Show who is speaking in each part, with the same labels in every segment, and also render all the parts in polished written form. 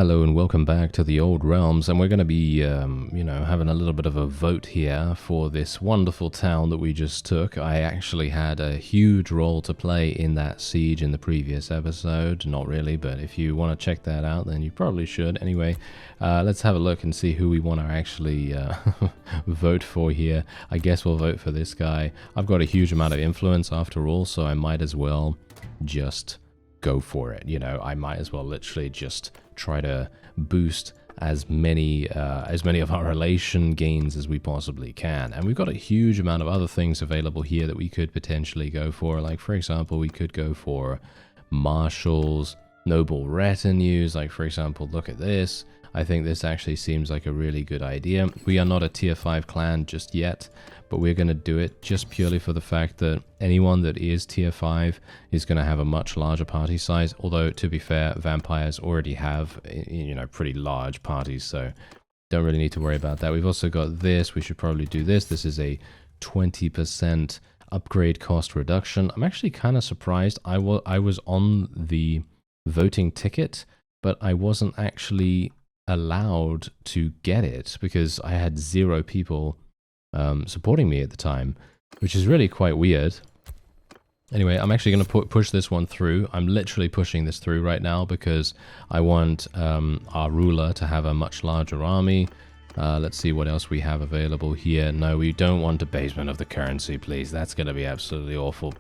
Speaker 1: Hello and welcome back to the old realms, and we're going to be, having a little bit of a vote here for this wonderful town that we just took. I actually had a huge role to play in that siege in the previous episode. Not really, but if you want to check that out, then you probably should. Anyway, let's have a look and see who we want to actually vote for here. I guess we'll vote for this guy. I've got a huge amount of influence after all, so I might as well just go for it. I might as well literally just try to boost as many of our relation gains as we possibly can. And we've got a huge amount of other things available here that we could potentially go for. Like, for example, we could go for marshals, noble retinues. Like, for example, look at this. I think this actually seems like a really good idea. We are not a tier 5 clan just yet, but we're going to do it just purely for the fact that anyone that is tier 5 is going to have a much larger party size. Although, to be fair, vampires already have, pretty large parties, so don't really need to worry about that. We've also got this. We should probably do this. This is a 20% upgrade cost reduction. I'm actually kind of surprised. I was on the voting ticket, but I wasn't actually allowed to get it because I had 0 people supporting me at the time, which is really quite weird. Anyway, I'm actually going to push this one through. I'm literally pushing this through right now because I want our ruler to have a much larger army. Let's see what else we have available here. No, we don't want debasement of the currency, please. That's going to be absolutely awful.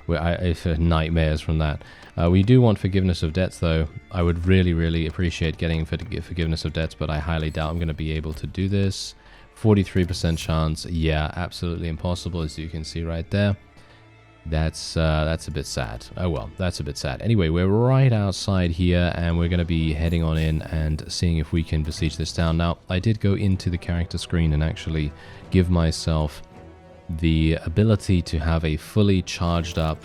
Speaker 1: It's nightmares from that. We do want forgiveness of debts, though. I would really, really appreciate getting forgiveness of debts, but I highly doubt I'm going to be able to do this. 43% chance. Yeah, absolutely impossible, as you can see right there. That's a bit sad. Oh well, that's a bit sad. Anyway, we're right outside here, and we're going to be heading on in and seeing if we can besiege this town. Now, I did go into the character screen and actually give myself the ability to have a fully charged up,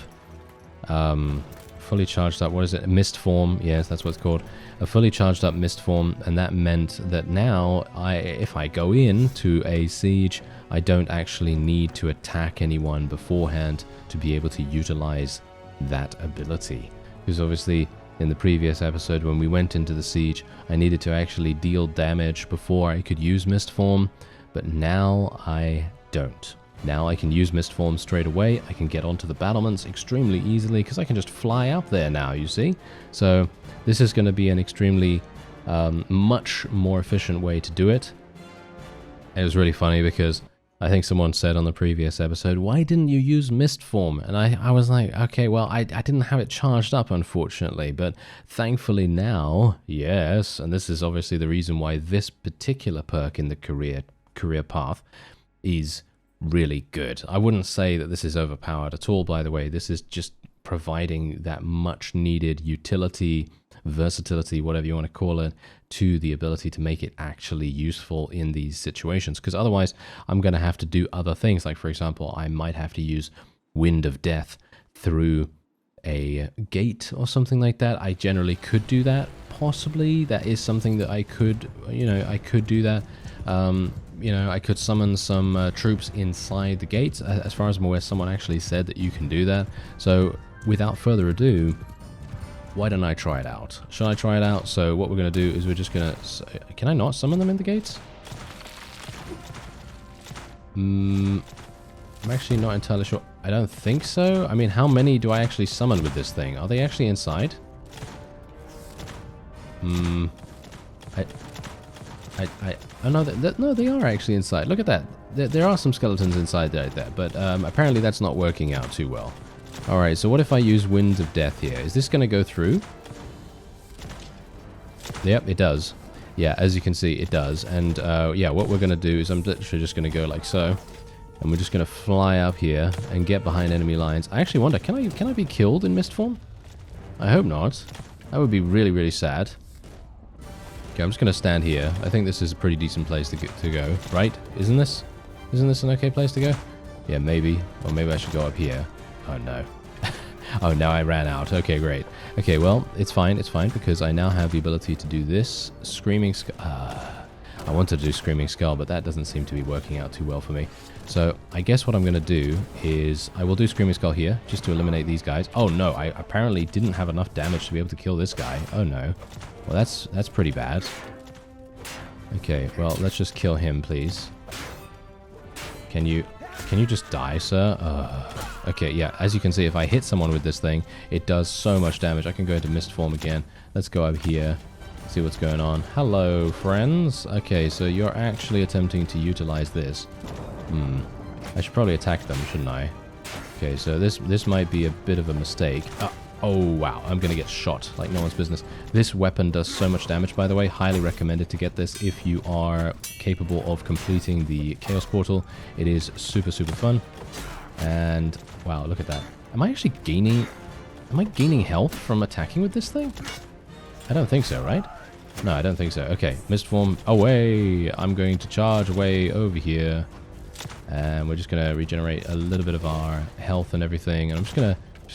Speaker 1: what is it? Mist form. Yes, that's what it's called. A fully charged up mist form, and that meant that now, if I go into a siege, I don't actually need to attack anyone beforehand to be able to utilize that ability. Because obviously, in the previous episode, when we went into the siege, I needed to actually deal damage before I could use mist form, but now I don't. Now I can use mist form straight away. I can get onto the battlements extremely easily because I can just fly up there now, you see? So this is going to be an extremely much more efficient way to do it. It was really funny because I think someone said on the previous episode, why didn't you use mist form? And I was like, okay, well, I didn't have it charged up, unfortunately, but thankfully now, yes, and this is obviously the reason why this particular perk in the career path is really good. I wouldn't say that this is overpowered at all, by the way. This is just providing that much needed utility, versatility, whatever you want to call it, to the ability to make it actually useful in these situations. Because otherwise, I'm going to have to do other things. Like, for example, I might have to use Wind of Death through a gate or something like that. I generally could do that. Possibly, that is something that I could, I could do that. I could summon some troops inside the gates. As far as I'm aware, someone actually said that you can do that. So, without further ado, why don't I try it out? Shall I try it out? So what we're going to do is we're just going to... Can I not summon them in the gates? I'm actually not entirely sure. I don't think so. I mean, how many do I actually summon with this thing? Are they actually inside? Oh no, no, they are actually inside. Look at that. There are some skeletons inside there, but apparently that's not working out too well. Alright, so what if I use Wind of Death here? Is this going to go through? Yep, it does. Yeah, as you can see, it does. And yeah, what we're going to do is I'm literally just going to go like so. And we're just going to fly up here and get behind enemy lines. I actually wonder, can I be killed in mist form? I hope not. That would be really, really sad. Okay, I'm just going to stand here. I think this is a pretty decent place to go, right? Isn't this an okay place to go? Yeah, maybe. Or maybe I should go up here. Oh, no. Oh, now I ran out. Okay, great. Okay, well, it's fine, because I now have the ability to do this. Screaming... I wanted to do Screaming Skull, but that doesn't seem to be working out too well for me. So I guess what I'm going to do is I will do Screaming Skull here just to eliminate these guys. Oh no, I apparently didn't have enough damage to be able to kill this guy. Oh no. Well, that's pretty bad. Okay, well, let's just kill him, please. Can you just die, sir? Okay, yeah, as you can see, if I hit someone with this thing, it does so much damage. I can go into mist form again. Let's go over here, see what's going on. Hello, friends. Okay, so you're actually attempting to utilize this. I should probably attack them, shouldn't I? Okay, so this might be a bit of a mistake. Oh, wow, I'm going to get shot like no one's business. This weapon does so much damage, by the way. Highly recommended to get this if you are capable of completing the Chaos Portal. It is super, super fun. And, wow, look at that. Am I actually gaining... Am I gaining health from attacking with this thing? I don't think so, right? No, I don't think so. Okay, Mist Form away. I'm going to charge away over here. And we're just going to regenerate a little bit of our health and everything. And I'm just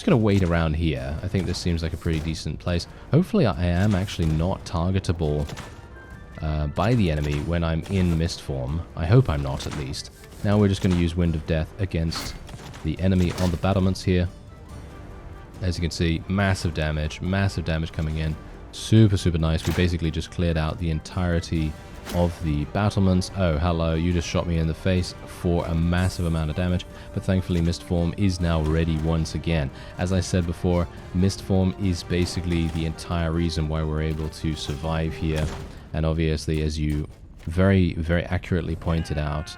Speaker 1: gonna wait around here. I think this seems like a pretty decent place. Hopefully I am actually not targetable by the enemy when I'm in mist form. I hope I'm not, at least. Now we're just going to use Wind of Death against the enemy on the battlements here. As you can see, massive damage coming in. Super, super nice. We basically just cleared out the entirety of the battlements. Oh, hello, you just shot me in the face for a massive amount of damage, but thankfully Mist Form is now ready once again. As I said before, Mist Form is basically the entire reason why we're able to survive here, and obviously, as you very, very accurately pointed out,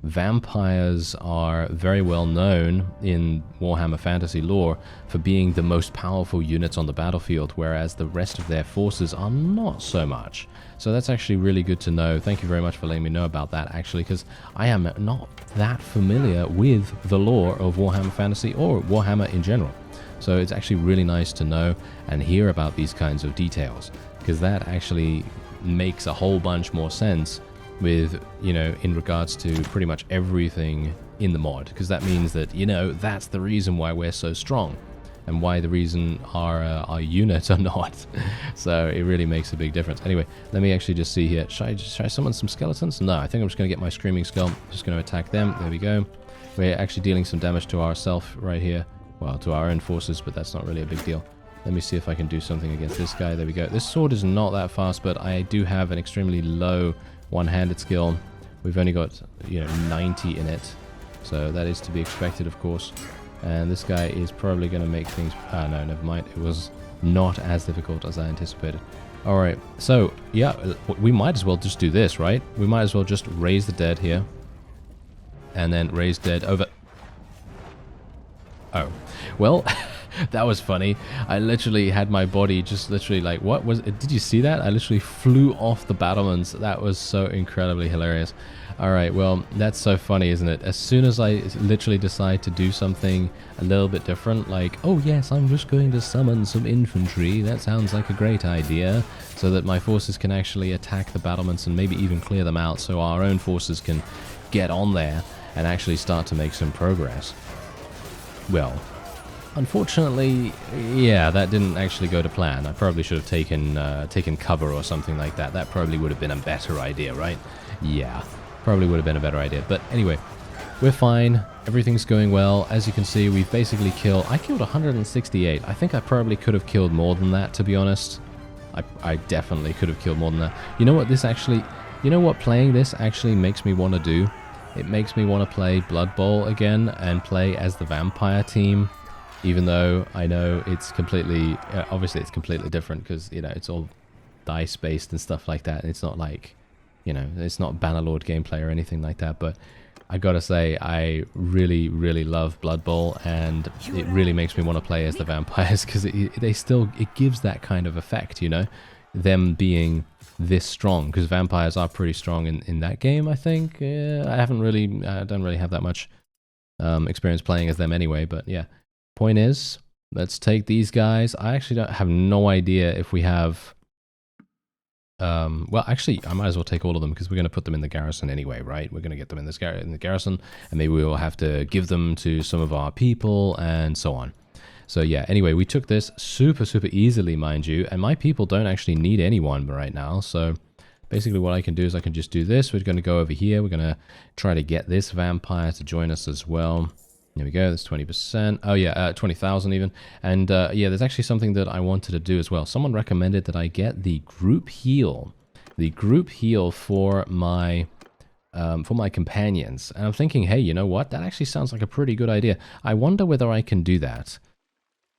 Speaker 1: vampires are very well known in Warhammer Fantasy lore for being the most powerful units on the battlefield, whereas the rest of their forces are not so much. So that's actually really good to know. Thank you very much for letting me know about that, actually, because I am not that familiar with the lore of Warhammer Fantasy or Warhammer in general. So it's actually really nice to know and hear about these kinds of details, because that actually makes a whole bunch more sense with, you know, in regards to pretty much everything in the mod, because that means that, you know, that's the reason why we're so strong and why the reason our units are not. So it really makes a big difference. Anyway, let me actually just see here. Should I summon some skeletons? No, I think I'm just going to get my Screaming Skull. Just going to attack them. There we go. We're actually dealing some damage to ourselves right here. Well, to our own forces, but that's not really a big deal. Let me see if I can do something against this guy. There we go. This sword is not that fast, but I do have an extremely low one-handed skill. We've only got, you know, 90 in it, so that is to be expected, of course. And this guy is probably going to make things... no, never mind. It was not as difficult as I anticipated. Alright, so, yeah, we might as well just do this, right? We might as well just raise the dead here. And then raise dead over... Oh. Well, that was funny. I literally had my body just literally like... What was it? Did you see that? I literally flew off the battlements. That was so incredibly hilarious. Alright, well, that's so funny, isn't it? As soon as I literally decide to do something a little bit different, like, oh yes, I'm just going to summon some infantry, that sounds like a great idea, so that my forces can actually attack the battlements and maybe even clear them out so our own forces can get on there and actually start to make some progress. Well, unfortunately, yeah, that didn't actually go to plan. I probably should have taken cover or something like that. That probably would have been a better idea, right? Yeah. Probably would have been a better idea. But anyway, we're fine. Everything's going well. As you can see, we've basically killed... I killed 168. I think I probably could have killed more than that, to be honest. I definitely could have killed more than that. You know what this actually... You know what playing this actually makes me want to do? It makes me want to play Blood Bowl again and play as the vampire team. Even though I know it's completely... obviously, it's completely different because, you know, it's all dice-based and stuff like that. And it's not like... You know, it's not Bannerlord gameplay or anything like that, but I gotta say, I really, really love Blood Bowl, and it really makes me want to play as the vampires, because it gives that kind of effect, you know, them being this strong, because vampires are pretty strong in that game, I think. I don't really have that much experience playing as them anyway, but yeah. Point is, let's take these guys. I actually have no idea if we have... well, actually, I might as well take all of them because we're going to put them in the garrison anyway, right? We're going to get them in the garrison, and maybe we'll have to give them to some of our people and so on. So yeah, anyway, we took this super, super easily, mind you, and my people don't actually need anyone right now, so basically what I can do is I can just do this. We're going to go over here. We're going to try to get this vampire to join us as well. There we go. That's 20%. Oh, yeah, 20,000 even. And yeah, there's actually something that I wanted to do as well. Someone recommended that I get the group heal. The group heal for my companions. And I'm thinking, hey, you know what? That actually sounds like a pretty good idea. I wonder whether I can do that.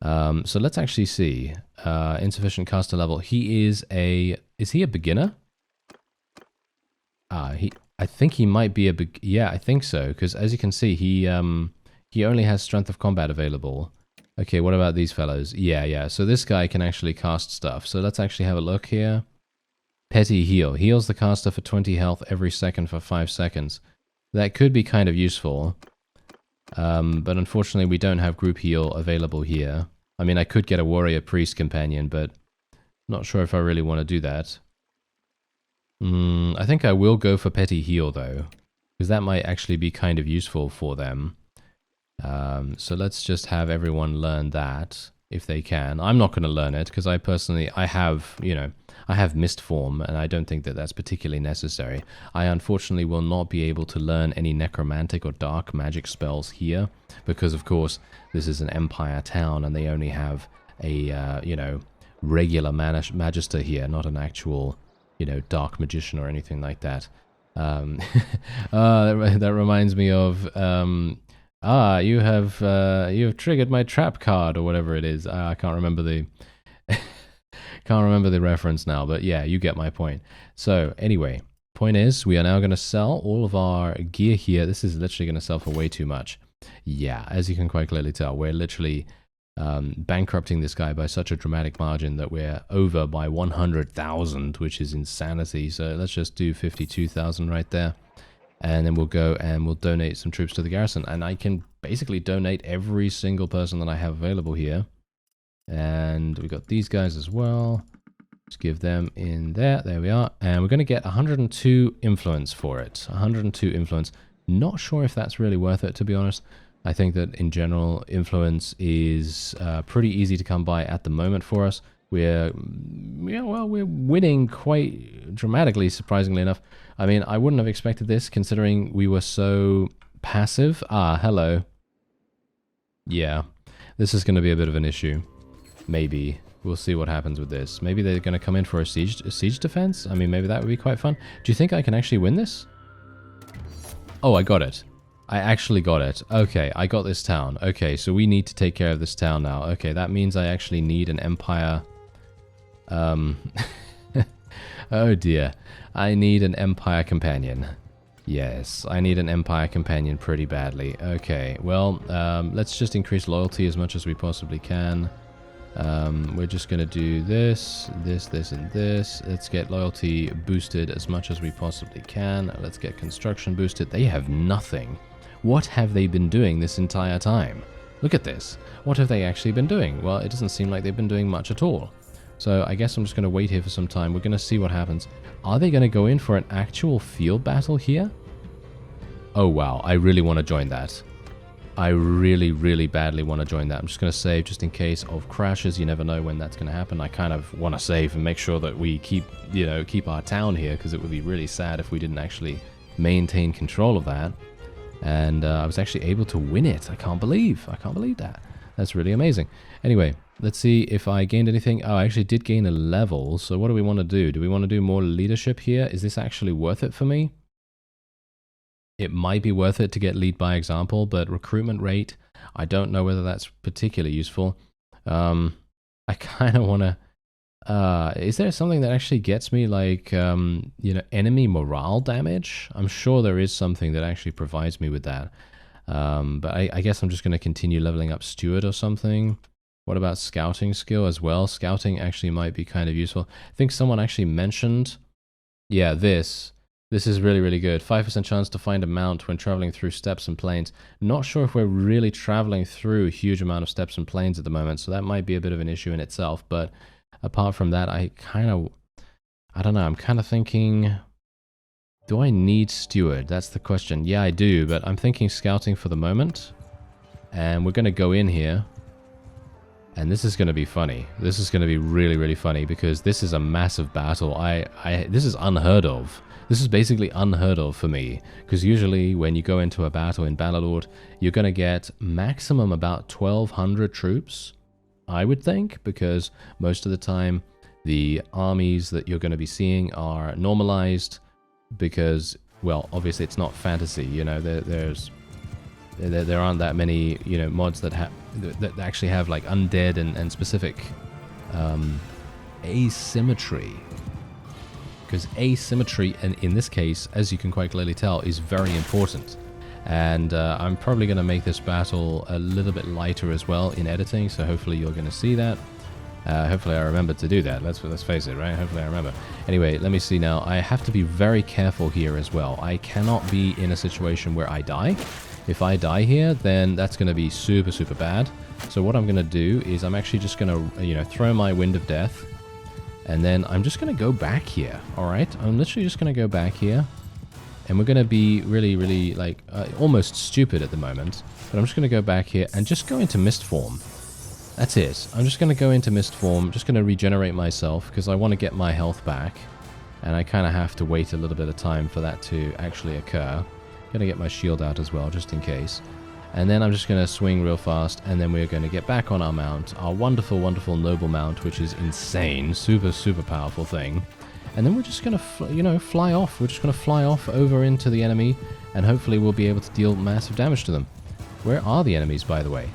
Speaker 1: So let's actually see. Insufficient caster level. He is he a beginner? I think he might be yeah, I think so. Because as you can see, he only has strength of combat available. Okay, what about these fellows? Yeah. So this guy can actually cast stuff. So let's actually have a look here. Petty heal. Heals the caster for 20 health every second for 5 seconds. That could be kind of useful. But unfortunately, we don't have group heal available here. I mean, I could get a warrior priest companion, but not sure if I really want to do that. I think I will go for petty heal, though, because that might actually be kind of useful for them. So let's just have everyone learn that, if they can. I'm not going to learn it, because I have mist form, and I don't think that that's particularly necessary. I unfortunately will not be able to learn any necromantic or dark magic spells here, because of course this is an empire town, and they only have a, regular magister here, not an actual, dark magician or anything like that. That reminds me of, you have triggered my trap card, or whatever it is. I can't remember the... Can't remember the reference now, but yeah, you get my point. So anyway, point is, we are now going to sell all of our gear here. This is literally going to sell for way too much. Yeah, as you can quite clearly tell, we're literally bankrupting this guy by such a dramatic margin that we're over by 100,000, which is insanity. So let's just do 52,000 right there. And then we'll go and we'll donate some troops to the garrison. And I can basically donate every single person that I have available here. And we got these guys as well. Let's give them in there. There we are. And we're going to get 102 influence for it. 102 influence. Not sure if that's really worth it, to be honest. I think that in general, influence is pretty easy to come by at the moment for us. We're winning quite dramatically, surprisingly enough. I mean, I wouldn't have expected this considering we were so passive. Ah, hello. Yeah, this is going to be a bit of an issue. Maybe. We'll see what happens with this. Maybe they're going to come in for a siege defense? I mean, maybe that would be quite fun. Do you think I can actually win this? Oh, I got it. I actually got it. Okay, I got this town. Okay, so we need to take care of this town now. Okay, that means I actually need an empire... oh dear. I need an empire companion. Yes, I need an empire companion pretty badly. Okay, well, let's just increase loyalty as much as we possibly can. We're just going to do this, and this. Let's get loyalty boosted as much as we possibly can. Let's get construction boosted. They have nothing. What have they been doing this entire time? Look at this. What have they actually been doing? Well, it doesn't seem like they've been doing much at all. So I guess I'm just going to wait here for some time. We're going to see what happens. Are they going to go in for an actual field battle here? Oh, wow. I really want to join that. I really, really badly want to join that. I'm just going to save just in case of crashes. You never know when that's going to happen. I kind of want to save and make sure that we keep our town here, because it would be really sad if we didn't actually maintain control of that. And I was actually able to win it. I can't believe that. That's really amazing. Anyway, let's see if I gained anything. Oh, I actually did gain a level. So what do we want to do? Do we want to do more leadership here? Is this actually worth it for me? It might be worth it to get lead by example, but recruitment rate, I don't know whether that's particularly useful. I kind of want to... is there something that actually gets me, like, enemy morale damage? I'm sure there is something that actually provides me with that. But I guess I'm just going to continue leveling up Steward or something. What about scouting skill as well? Scouting actually might be kind of useful. I think someone actually mentioned... Yeah, this is really, really good. 5% chance to find a mount when traveling through steppes and plains. Not sure if we're really traveling through a huge amount of steppes and plains at the moment, so that might be a bit of an issue in itself. But apart from that, I don't know, I'm kind of thinking, do I need Steward? That's the question. Yeah, I do, but I'm thinking scouting for the moment. And we're going to go in here. And this is going to be funny. This is going to be really, really funny because this is a massive battle. This is unheard of. This is basically unheard of for me, because usually when you go into a battle in Bannerlord, you're going to get maximum about 1,200 troops, I would think, because most of the time the armies that you're going to be seeing are normalized because, well, obviously it's not fantasy, you know, there aren't that many, you know, mods that actually have like undead and specific asymmetry. Because asymmetry, in this case, as you can quite clearly tell, is very important. And I'm probably going to make this battle a little bit lighter as well in editing, so hopefully you're going to see that. Hopefully I remember to do that, let's face it, right? Hopefully I remember. Anyway, let me see now. I have to be very careful here as well. I cannot be in a situation where I die. If I die here, then that's going to be super, super bad. So what I'm going to do is I'm actually just going to, you know, throw my Wind of Death. And then I'm just going to go back here, alright? I'm literally just going to go back here. And we're going to be really, really, like, almost stupid at the moment. But I'm just going to go back here and just go into Mist Form. That's it. I'm just going to go into Mist Form, just going to regenerate myself, because I want to get my health back. And I kind of have to wait a little bit of time for that to actually occur. Going to get my shield out as well, just in case. And then I'm just going to swing real fast, and then we're going to get back on our mount, our wonderful, wonderful noble mount, which is insane, super, super powerful thing. And then we're just going to, you know, fly off. We're just going to fly off over into the enemy, and hopefully we'll be able to deal massive damage to them. Where are the enemies, by the way?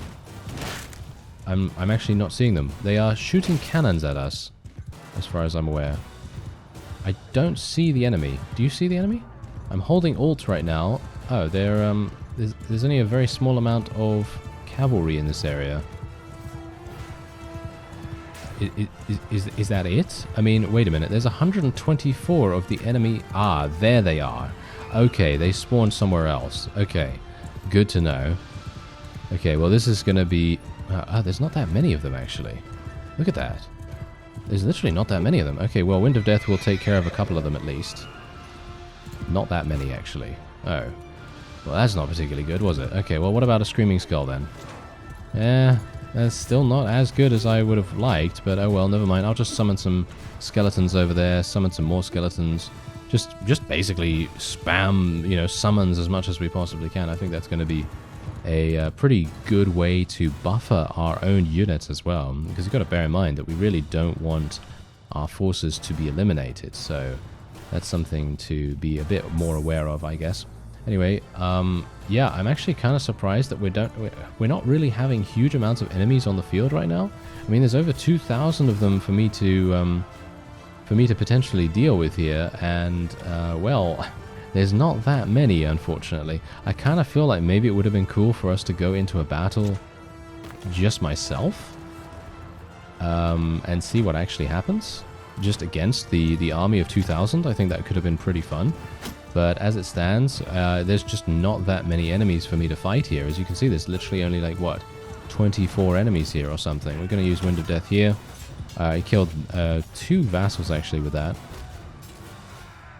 Speaker 1: I'm actually not seeing them. They are shooting cannons at us, as far as I'm aware. I don't see the enemy. Do you see the enemy? I'm holding Alt right now. Oh, they're, there's only a very small amount of cavalry in this area. Is that it? I mean, wait a minute. There's 124 of the enemy. Ah, there they are. Okay, they spawned somewhere else. Okay, good to know. Okay, well, this is going to be... there's not that many of them, actually. Look at that. There's literally not that many of them. Okay, well, Wind of Death will take care of a couple of them at least. Not that many, actually. Oh. Well, that's not particularly good, was it? Okay, well, what about a Screaming Skull, then? Yeah, that's still not as good as I would have liked, but oh well, never mind. I'll just summon some skeletons over there, summon some more skeletons. Just basically spam, you know, summons as much as we possibly can. I think that's going to be a pretty good way to buffer our own units as well, because you've got to bear in mind that we really don't want our forces to be eliminated, so that's something to be a bit more aware of, I guess. Anyway, yeah, I'm actually kind of surprised that we're not really having huge amounts of enemies on the field right now. I mean, there's over 2,000 of them for me to potentially deal with here, and well, there's not that many, unfortunately. I kind of feel like maybe it would have been cool for us to go into a battle just myself, and see what actually happens, just against the army of 2,000. I think that could have been pretty fun. But as it stands, there's just not that many enemies for me to fight here. As you can see, there's literally only, like, what, 24 enemies here or something. We're going to use Wind of Death here. I killed 2 vassals, actually, with that.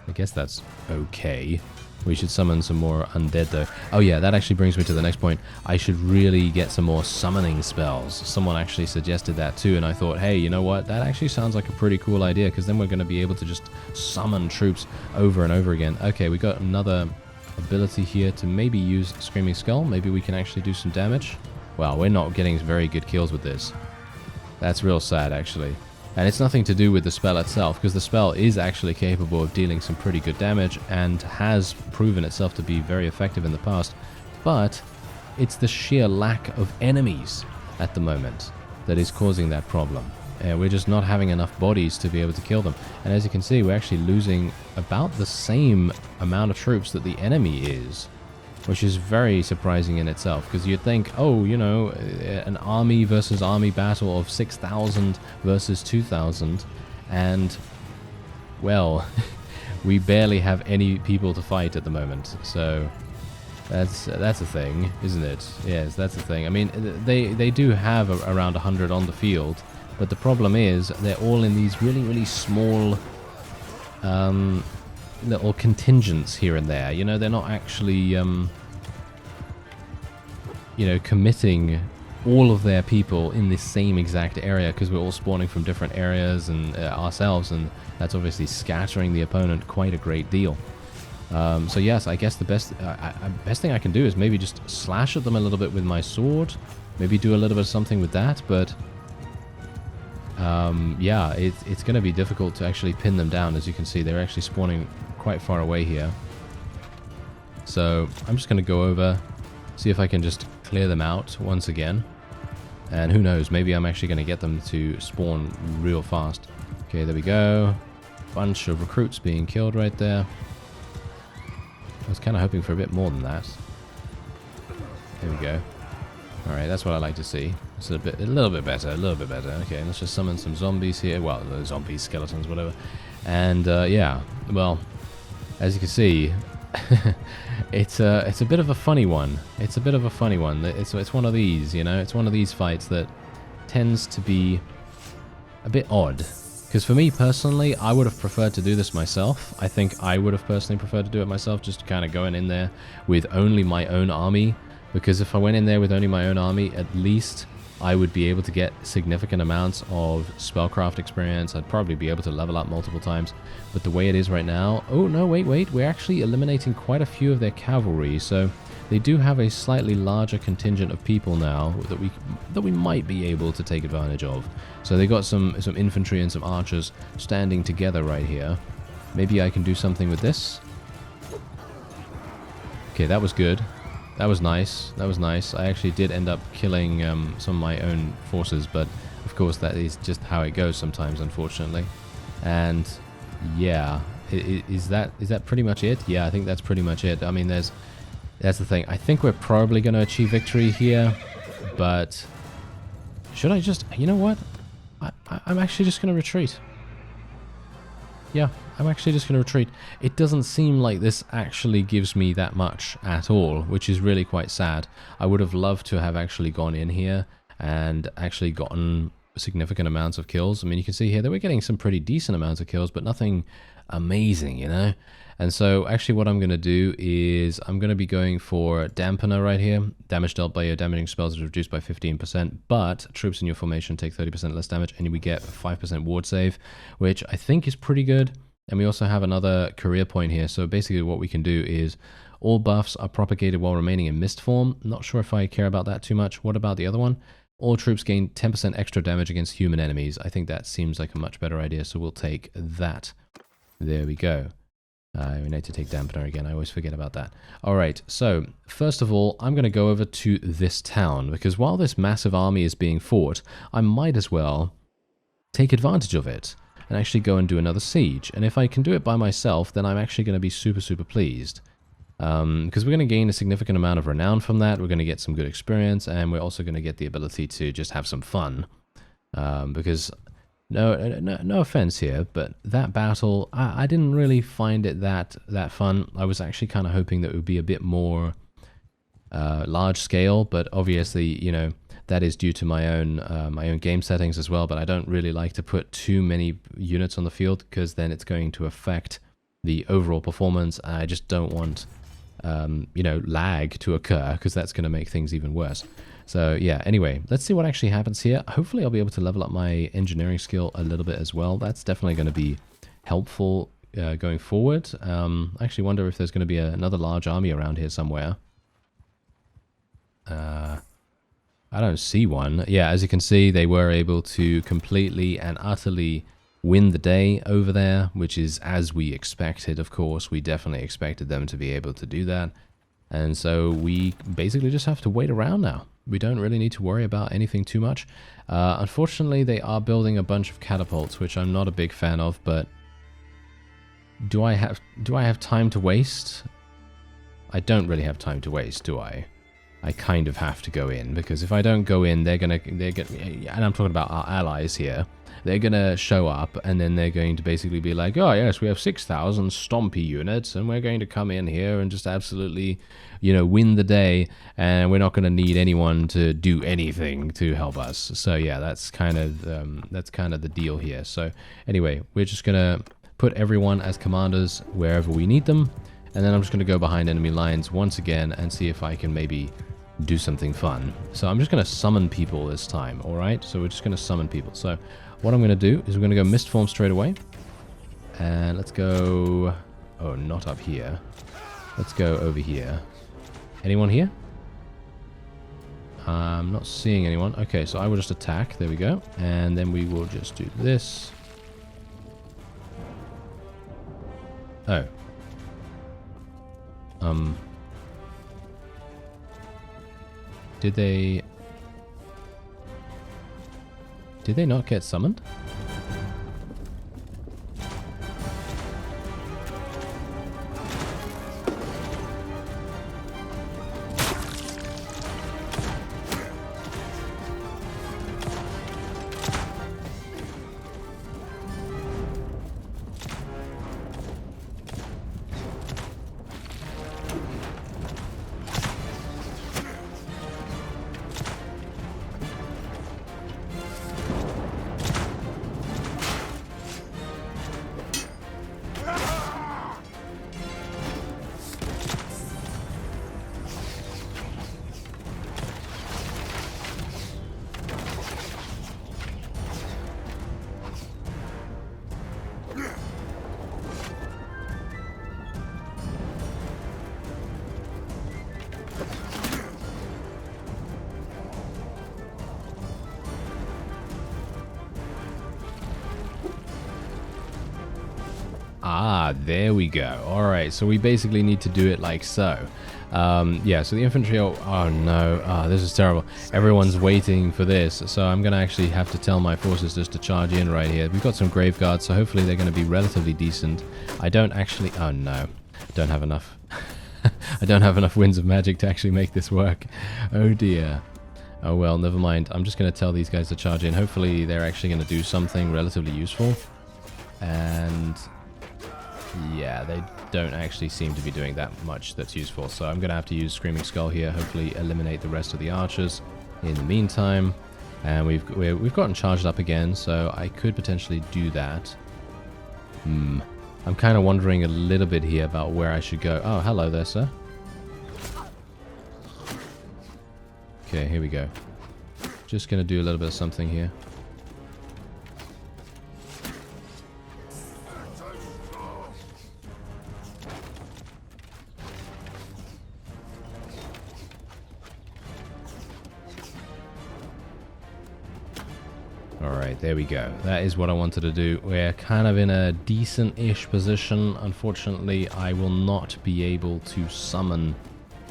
Speaker 1: I guess that's okay. We should summon some more undead, though. Oh, yeah, that actually brings me to the next point. I should really get some more summoning spells. Someone actually suggested that, too, and I thought, hey, you know what? That actually sounds like a pretty cool idea, because then we're going to be able to just summon troops over and over again. Okay, we got another ability here to maybe use Screaming Skull. Maybe we can actually do some damage. Wow, we're not getting very good kills with this. That's real sad, actually. And it's nothing to do with the spell itself, because the spell is actually capable of dealing some pretty good damage and has proven itself to be very effective in the past. But it's the sheer lack of enemies at the moment that is causing that problem. We're just not having enough bodies to be able to kill them. And as you can see, we're actually losing about the same amount of troops that the enemy is, which is very surprising in itself, because you'd think, oh, you know, an army versus army battle of 6,000 versus 2,000, and, well, we barely have any people to fight at the moment, so that's a thing, isn't it? Yes, that's a thing. I mean, they do have around 100 on the field, but the problem is they're all in these really, really small little contingents here and there. You know, they're not actually, you know, committing all of their people in this same exact area, because we're all spawning from different areas and ourselves, and that's obviously scattering the opponent quite a great deal. So yes, I guess the best thing I can do is maybe just slash at them a little bit with my sword, maybe do a little bit of something with that, but yeah, it's going to be difficult to actually pin them down. As you can see, they're actually spawning quite far away here. So I'm just going to go over, see if I can just clear them out once again. And who knows, maybe I'm actually going to get them to spawn real fast. Okay, there we go. Bunch of recruits being killed right there. I was kind of hoping for a bit more than that. There we go. Alright, that's what I like to see. It's a little bit better, a little bit better. Okay, let's just summon some zombies here. Well, the zombies, skeletons, whatever. And yeah, well, as you can see, it's a bit of a funny one. It's a bit of a funny one. It's one of these, you know. It's one of these fights that tends to be a bit odd. Because for me personally, I would have preferred to do this myself. I think I would have personally preferred to do it myself, just kind of going in there with only my own army. Because if I went in there with only my own army, at least I would be able to get significant amounts of spellcraft experience. I'd probably be able to level up multiple times. But the way it is right now... Oh, no, wait. We're actually eliminating quite a few of their cavalry. So they do have a slightly larger contingent of people now that we might be able to take advantage of. So they got some infantry and some archers standing together right here. Maybe I can do something with this. Okay, that was good. That was nice. That was nice. I actually did end up killing some of my own forces, but of course that is just how it goes sometimes, unfortunately. And yeah, is that pretty much it? Yeah, I think that's pretty much it. I mean, that's the thing. I think we're probably going to achieve victory here, but should I just... You know what? I'm actually just going to retreat. Yeah, I'm actually just going to retreat. It doesn't seem like this actually gives me that much at all, which is really quite sad. I would have loved to have actually gone in here and actually gotten significant amounts of kills. I mean, you can see here that we're getting some pretty decent amounts of kills, but nothing amazing, you know? And so actually what I'm going to do is I'm going to be going for Dampener right here. Damage dealt by your damaging spells is reduced by 15%, but troops in your formation take 30% less damage, and we get 5% ward save, which I think is pretty good. And we also have another career point here. So basically what we can do is all buffs are propagated while remaining in mist form. Not sure if I care about that too much. What about the other one? All troops gain 10% extra damage against human enemies. I think that seems like a much better idea, so we'll take that. There we go. We need to take Dampener again. I always forget about that. Alright, so first of all, I'm going to go over to this town, because while this massive army is being fought, I might as well take advantage of it and actually go and do another siege. And if I can do it by myself, then I'm actually going to be super, super pleased. Because we're going to gain a significant amount of renown from that, we're going to get some good experience, and we're also going to get the ability to just have some fun. Because... No offense here, but that battle, I didn't really find it that fun. I was actually kind of hoping that it would be a bit more large scale, but obviously, you know, that is due to my own game settings as well. But I don't really like to put too many units on the field, because then it's going to affect the overall performance. I just don't want, you know, lag to occur, because that's going to make things even worse. So yeah, anyway, let's see what actually happens here. Hopefully I'll be able to level up my engineering skill a little bit as well. That's definitely going to be helpful going forward. I actually wonder if there's going to be another large army around here somewhere. I don't see one. Yeah, as you can see, they were able to completely and utterly win the day over there, which is as we expected, of course. We definitely expected them to be able to do that. And so we basically just have to wait around now. We don't really need to worry about anything too much. Unfortunately, they are building a bunch of catapults, which I'm not a big fan of, but do I have time to waste? I don't really have time to waste, do I? I kind of have to go in, because if I don't go in, and I'm talking about our allies here, they're gonna show up, and then they're going to basically be like, oh yes, we have 6,000 stompy units, and we're going to come in here and just absolutely, you know, win the day, and we're not going to need anyone to do anything to help us. So yeah, that's kind of the deal here. So anyway, we're just gonna put everyone as commanders wherever we need them, and then I'm just gonna go behind enemy lines once again and see if I can maybe do something fun. So I'm just going to summon people this time, alright? So we're just going to summon people. So what I'm going to do is we're going to go mist form straight away. And let's go... Oh, not up here. Let's go over here. Anyone here? I'm not seeing anyone. Okay, so I will just attack. There we go. And then we will just do this. Oh. Did they not get summoned? Ah, there we go. Alright, so we basically need to do it like so. Yeah, so the infantry... Oh no, this is terrible. Everyone's waiting for this, so I'm going to actually have to tell my forces just to charge in right here. We've got some grave guards, so hopefully they're going to be relatively decent. I don't actually... Oh no, don't have enough. I don't have enough winds of magic to actually make this work. Oh dear. Oh well, never mind. I'm just going to tell these guys to charge in. Hopefully they're actually going to do something relatively useful. And... yeah, they don't actually seem to be doing that much that's useful. So I'm going to have to use Screaming Skull here, hopefully eliminate the rest of the archers in the meantime. And we've gotten charged up again, so I could potentially do that. I'm kind of wondering a little bit here about where I should go. Oh, hello there, sir. Okay, here we go. Just going to do a little bit of something here. Alright, there we go. That is what I wanted to do. We're kind of in a decent-ish position. Unfortunately, I will not be able to summon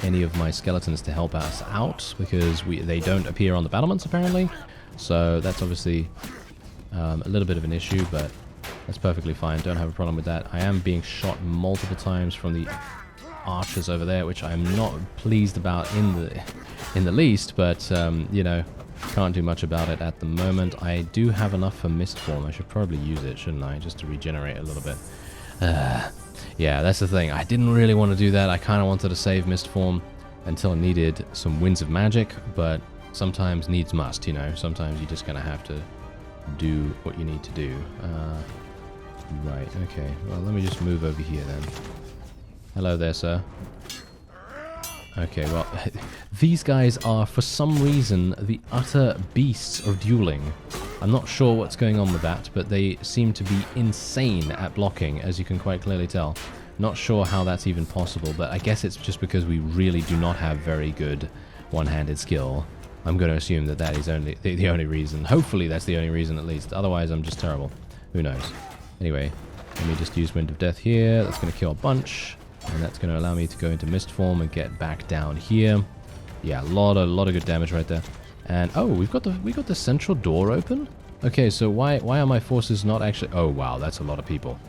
Speaker 1: any of my skeletons to help us out because they don't appear on the battlements, apparently. So that's obviously a little bit of an issue, but that's perfectly fine. Don't have a problem with that. I am being shot multiple times from the archers over there, which I'm not pleased about in the least, but, you know... can't do much about it at the moment. I do have enough for mist form. I should probably use it, shouldn't I? Just to regenerate a little bit. Yeah, that's the thing. I didn't really want to do that. I kind of wanted to save mist form until I needed some winds of magic, but sometimes needs must, you know. Sometimes you're just going to have to do what you need to do. Right, okay. Well, let me just move over here then. Hello there, sir. Okay, well, these guys are, for some reason, the utter beasts of dueling. I'm not sure what's going on with that, but they seem to be insane at blocking, as you can quite clearly tell. Not sure how that's even possible, but I guess it's just because we really do not have very good one-handed skill. I'm going to assume that that is only the only reason. Hopefully that's the only reason, at least. Otherwise, I'm just terrible. Who knows? Anyway, let me just use Wind of Death here. That's going to kill a bunch. And that's going to allow me to go into mist form and get back down here. Yeah, a lot of good damage right there. And oh, we got the central door open. Okay, so why are my forces not actually? Oh wow, that's a lot of people.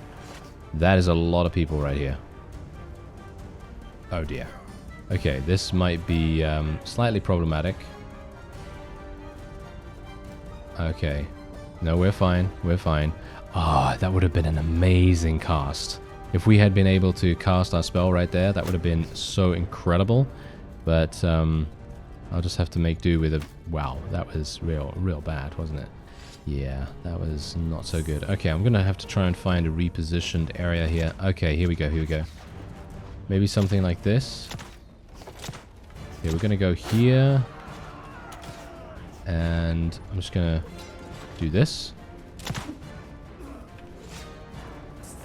Speaker 1: That is a lot of people right here. Oh dear. Okay, this might be slightly problematic. Okay, no, we're fine. We're fine. Ah, that would have been an amazing cast. If we had been able to cast our spell right there, that would have been so incredible. But I'll just have to make do with a... Wow, that was real bad, wasn't it? Yeah, that was not so good. Okay, I'm going to have to try and find a repositioned area here. Okay, here we go, here we go. Maybe something like this. Okay, we're going to go here. And I'm just going to do this.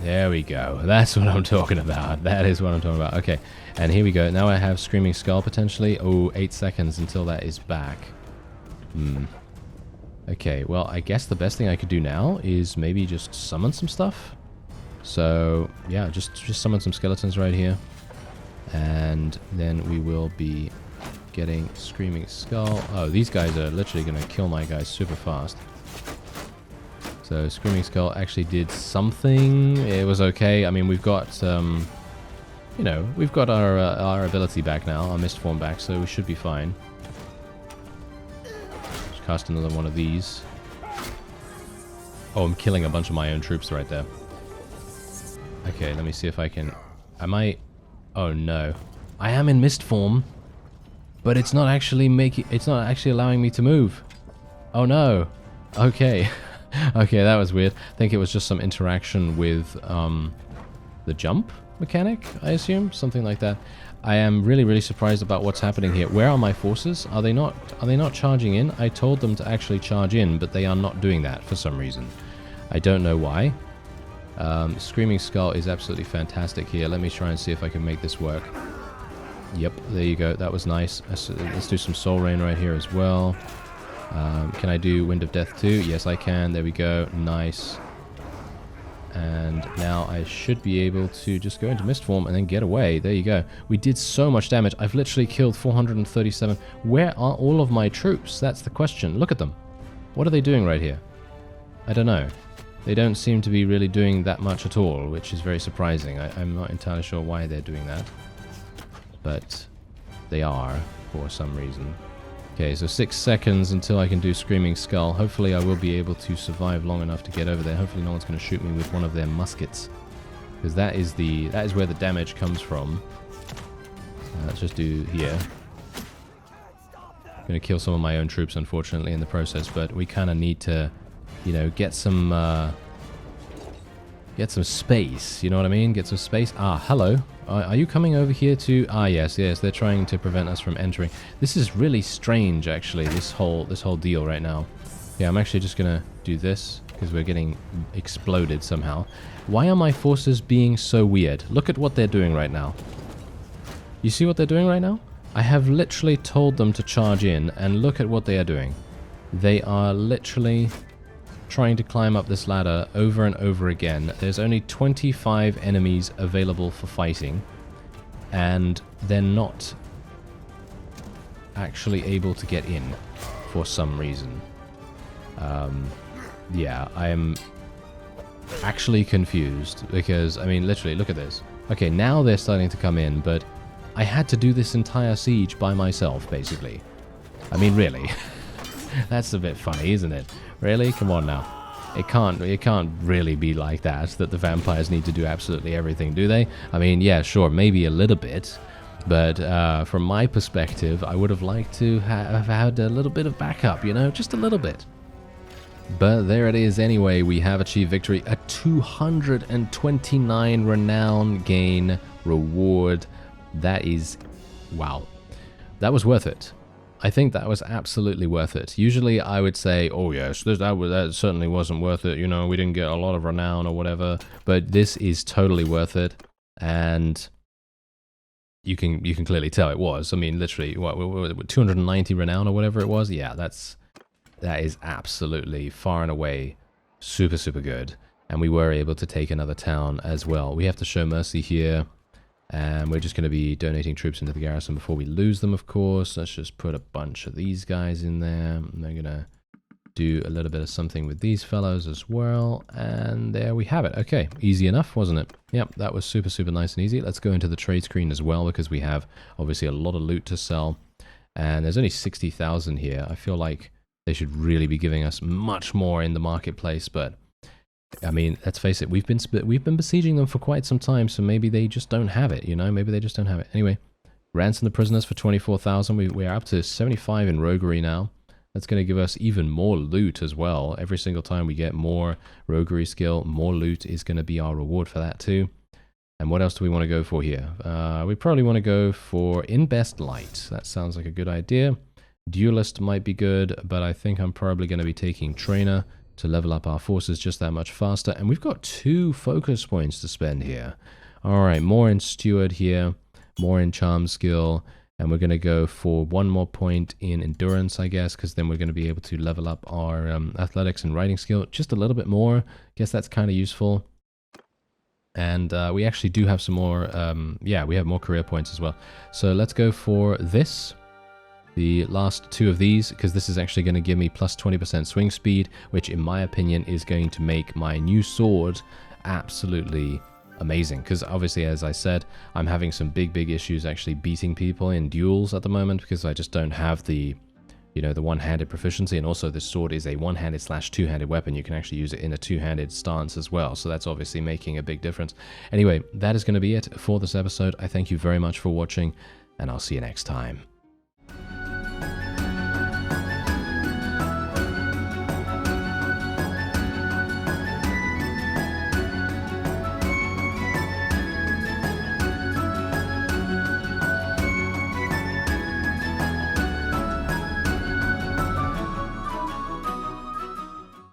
Speaker 1: There we go. That's what I'm talking about. That is what I'm talking about. Okay, and here we go. Now I have Screaming Skull potentially. Oh, 8 seconds until that is back. Okay, well, I guess the best thing I could do now is maybe just summon some stuff. So, yeah, just summon some skeletons right here. And then we will be getting Screaming Skull. Oh, these guys are literally going to kill my guys super fast. So Screaming Skull actually did something. It was okay. I mean, we've got, you know, we've got our ability back now, our mist form back, so we should be fine. Just cast another one of these. Oh, I'm killing a bunch of my own troops right there. Okay, let me see if I can... Am I... Oh no. I am in mist form, but it's not actually making... It's not actually allowing me to move. Oh no. Okay. Okay, that was weird. I think it was just some interaction with the jump mechanic, I assume, something like that. I am really surprised about what's happening here. Where are my forces? Are they not charging in? I told them to actually charge in, but they are not doing that for some reason. I don't know why. Screaming Skull is absolutely fantastic here. Let me try and see if I can make this work. Yep, there you go. That was nice. Let's do some Soul Rain right here as well. Can I do Wind of Death too? Yes, I can. There we go. Nice. And now I should be able to just go into mist form and then get away. There you go. We did so much damage. I've literally killed 437. Where are all of my troops? That's the question. Look at them. What are they doing right here? I don't know. They don't seem to be really doing that much at all, which is very surprising. I'm not entirely sure why they're doing that. But they are, for some reason. Okay, so 6 seconds until I can do Screaming Skull. Hopefully I will be able to survive long enough to get over there. Hopefully no one's going to shoot me with one of their muskets. Because that is where the damage comes from. Let's just do here. I'm going to kill some of my own troops, unfortunately, in the process. But we kind of need to, you know, get some space. You know what I mean? Get some space. Ah, hello. Are you coming over here to... Ah, yes. They're trying to prevent us from entering. This is really strange, actually, this whole deal right now. Yeah, I'm actually just going to do this, because we're getting exploded somehow. Why are my forces being so weird? Look at what they're doing right now. You see what they're doing right now? I have literally told them to charge in, and look at what they are doing. They are literally trying to climb up this ladder over and over again. There's only 25 enemies available for fighting, and they're not actually able to get in for some reason. Yeah, I am actually confused because, I mean, literally, look at this. Okay, now they're starting to come in, but I had to do this entire siege by myself, basically. I mean, really. That's a bit funny, isn't it? Really? Come on now. It can't really be like that the vampires need to do absolutely everything, do they? I mean, yeah, sure, maybe a little bit, but from my perspective, I would have liked to have had a little bit of backup, you know, just a little bit. But there it is anyway, we have achieved victory. A 229 renown gain reward. That is, wow, that was worth it. I think that was absolutely worth it. Usually I would say, oh yes, that certainly wasn't worth it. You know, we didn't get a lot of renown or whatever. But this is totally worth it. And you can clearly tell it was. I mean, literally, what 290 renown or whatever it was? Yeah, that is absolutely far and away super good. And we were able to take another town as well. We have to show mercy here. And we're just going to be donating troops into the garrison before we lose them, of course. Let's just put a bunch of these guys in there. And they're going to do a little bit of something with these fellows as well. And there we have it. Okay, easy enough, wasn't it? Yep, that was super nice and easy. Let's go into the trade screen as well, because we have obviously a lot of loot to sell. And there's only 60,000 here. I feel like they should really be giving us much more in the marketplace, but... I mean, let's face it, we've been besieging them for quite some time, so maybe they just don't have it, you know? Maybe they just don't have it. Anyway, ransom the prisoners for 24,000. We are up to 75 in roguery now. That's going to give us even more loot as well. Every single time we get more roguery skill, more loot is going to be our reward for that too. And what else do we want to go for here? We probably want to go for in best light. That sounds like a good idea. Duelist might be good, but I think I'm probably going to be taking Trainer to level up our forces just that much faster. And we've got 2 focus points to spend here. All right, more in Steward here, more in Charm Skill, and we're going to go for 1 more point in Endurance, I guess, because then we're going to be able to level up our Athletics and Riding Skill just a little bit more. Guess that's kind of useful. And we actually do have some more, yeah, we have more career points as well. So let's go for this. The last 2 of these, because this is actually going to give me plus 20% swing speed, which in my opinion is going to make my new sword absolutely amazing. Because obviously, as I said, I'm having some big issues actually beating people in duels at the moment, because I just don't have the, you know, the one-handed proficiency. And also this sword is a one-handed / two-handed weapon. You can actually use it in a two-handed stance as well. So that's obviously making a big difference. Anyway, that is going to be it for this episode. I thank you very much for watching, and I'll see you next time.